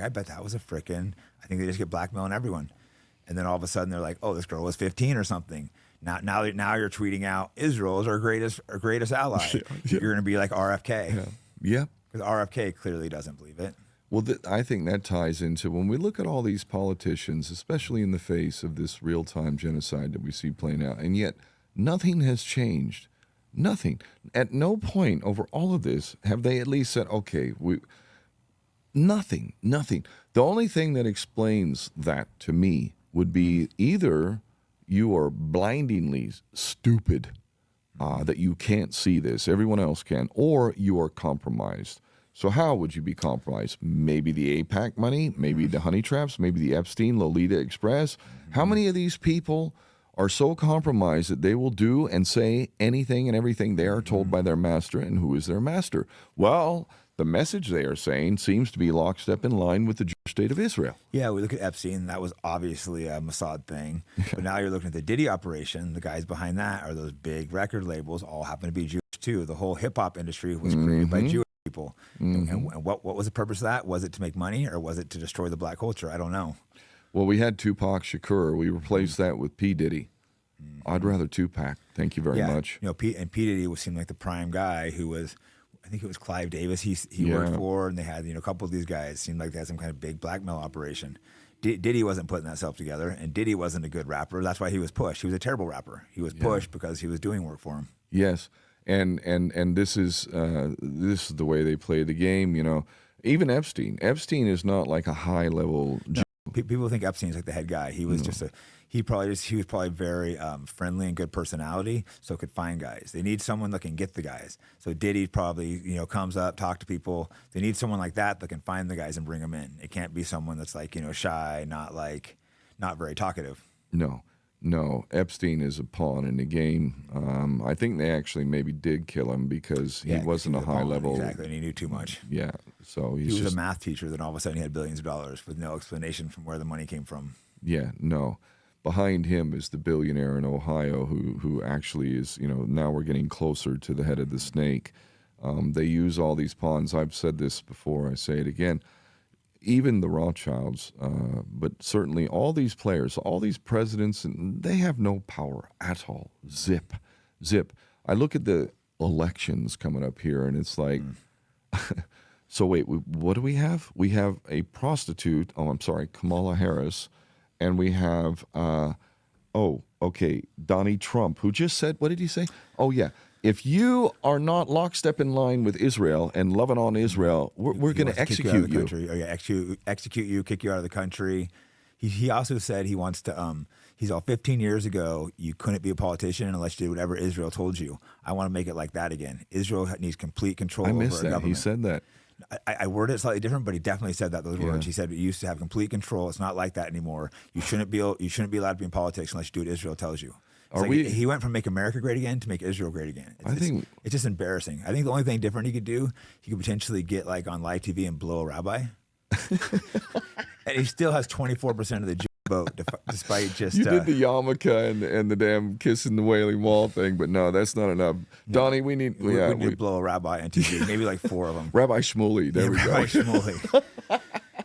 I bet that was a frickin', I think they just get blackmailing everyone. And then all of a sudden they're like, oh, this girl was 15 or something. Now you're tweeting out Israel is our greatest ally. Yeah. You're going to be like RFK. Yeah. Because RFK clearly doesn't believe it. Well, I think that ties into when we look at all these politicians, especially in the face of this real-time genocide that we see playing out, and yet nothing has changed. Nothing. At no point over all of this have they at least said, okay, nothing. The only thing that explains that to me would be either you are blindingly stupid, that you can't see this, everyone else can, or you are compromised. So how would you be compromised? Maybe the AIPAC money, maybe the honey traps, maybe the Epstein, Lolita Express. How many of these people are so compromised that they will do and say anything and everything they are told by their master? And who is their master? Well, the message they are saying seems to be lockstep in line with the Jewish state of Israel. Yeah, we look at Epstein. That was obviously a Mossad thing. But now you're looking at the Diddy operation. The guys behind that are those big record labels, all happen to be Jewish too. The whole hip-hop industry was created by Jewish people. And what was the purpose of that? Was it to make money or was it to destroy the black culture? I don't know. Well, we had Tupac Shakur. We replaced that with P. Diddy. I'd rather Tupac. Thank you very much. You know, P Diddy seemed like the prime guy who was, I think it was Clive Davis he worked for, and they had, a couple of these guys seemed like they had some kind of big blackmail operation. Diddy wasn't putting that stuff together, and Diddy wasn't a good rapper. That's why he was pushed. He was a terrible rapper. He was pushed because he was doing work for him. Yes, and this is the way they play the game. Even Epstein. Epstein is not like a high level. No, people think Epstein's like the head guy. He was he was probably very friendly and good personality, so could find guys. They need someone that can get the guys. So Diddy probably comes up, talk to people. They need someone like that can find the guys and bring them in. It can't be someone that's like shy, not very talkative. No. Epstein is a pawn in the game. I think they actually maybe did kill him because he wasn't a high level. Exactly, and he knew too much. Yeah, so he was a math teacher. Then all of a sudden he had billions of dollars with no explanation from where the money came from. Yeah, no. Behind him is the billionaire in Ohio who actually is, now we're getting closer to the head of the snake. They use all these pawns. I've said this before. I say it again. Even the Rothschilds, but certainly all these players, all these presidents, they have no power at all. Zip. I look at the elections coming up here, and it's like, so wait, what do we have? We have a prostitute, Kamala Harris, and we have, Donnie Trump, who just said, what did he say? Oh, yeah. If you are not lockstep in line with Israel and loving on Israel, we're going to execute you. Execute you, kick you out of the country. He also said he wants to, he's all 15 years ago, you couldn't be a politician unless you did whatever Israel told you. I want to make it like that again. Israel needs complete control over our government. He said that. I worded it slightly different, but he definitely said those words. He said we used to have complete control. It's not like that anymore. You shouldn't be allowed to be in politics unless you do what Israel tells you. He went from make America great again to make Israel great again. It's just embarrassing. I think the only thing different he could do, he could potentially get on live TV and blow a rabbi. And he still has 24% of the Jewish vote, despite just... You did the yarmulke and the damn kissing the Wailing Wall thing, but no, that's not enough. No, Donnie, we need to blow a rabbi on TV, maybe like 4 of them. Rabbi Shmuley, there we go. Rabbi Shmuley.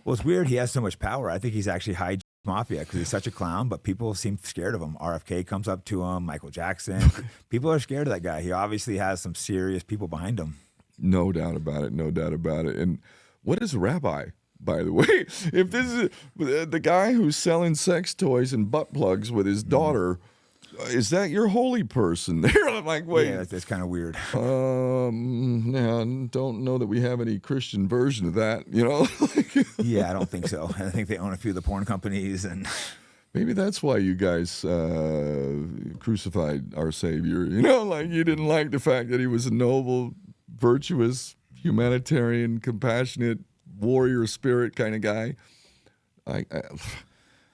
Well, it's weird. He has so much power. I think he's actually high mafia because he's such a clown, but people seem scared of him. RFK comes up to him, Michael Jackson. People are scared of that guy. He obviously has some serious people behind him. No doubt about it. And what is a rabbi, by the way? If this is the guy who's selling sex toys and butt plugs with his daughter, is that your holy person there? I'm like, wait. Yeah, that's kind of weird. Don't know that we have any Christian version of that, Yeah, I don't think so. I think they own a few of the porn companies, and maybe that's why you guys crucified our Savior. You didn't like the fact that he was a noble, virtuous, humanitarian, compassionate, warrior spirit kind of guy.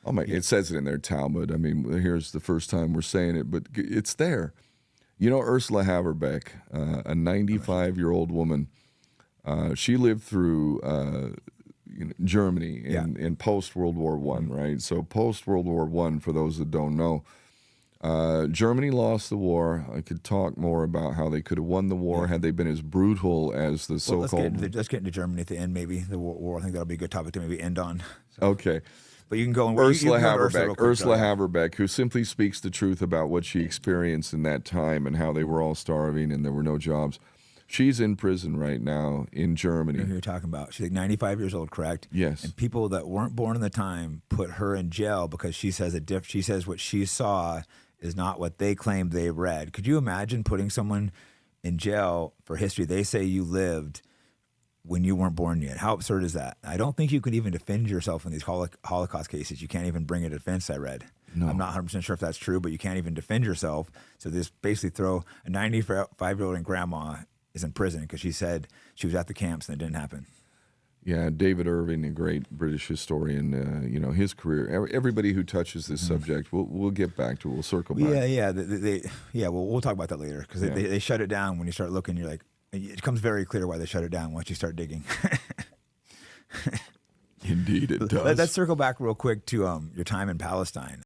It says it in their Talmud. I mean, here's the first time we're saying it, but it's there. Ursula Haverbeck, a 95-year-old woman, she lived through Germany in post-World War I, right? So post-World War I, for those that don't know, Germany lost the war. I could talk more about how they could have won the war had they been as brutal as the so-called. Let's get into Germany at the end, maybe the war. I think that'll be a good topic to maybe end on. So. Okay. But you can go and Ursula Haverbeck, who simply speaks the truth about what she experienced in that time and how they were all starving and there were no jobs. She's in prison right now in Germany. Who you're talking about? She's like 95 years old, correct? Yes. And people that weren't born in the time put her in jail because she says she says what she saw is not what they claimed they read. Could you imagine putting someone in jail for history they say you lived when you weren't born yet? How absurd is that? I don't think you can even defend yourself in these Holocaust cases. You can't even bring a defense, I read. No. I'm not 100% sure if that's true, but you can't even defend yourself. So this basically throw a 95-year-old and grandma is in prison because she said she was at the camps and it didn't happen. Yeah, David Irving, a great British historian, his career. Everybody who touches this subject, we'll get back to it. We'll circle back. Yeah. We'll talk about that later because they shut it down. When you start looking, you're like, it becomes very clear why they shut it down once you start digging. Indeed, it does. Let's circle back real quick to your time in Palestine.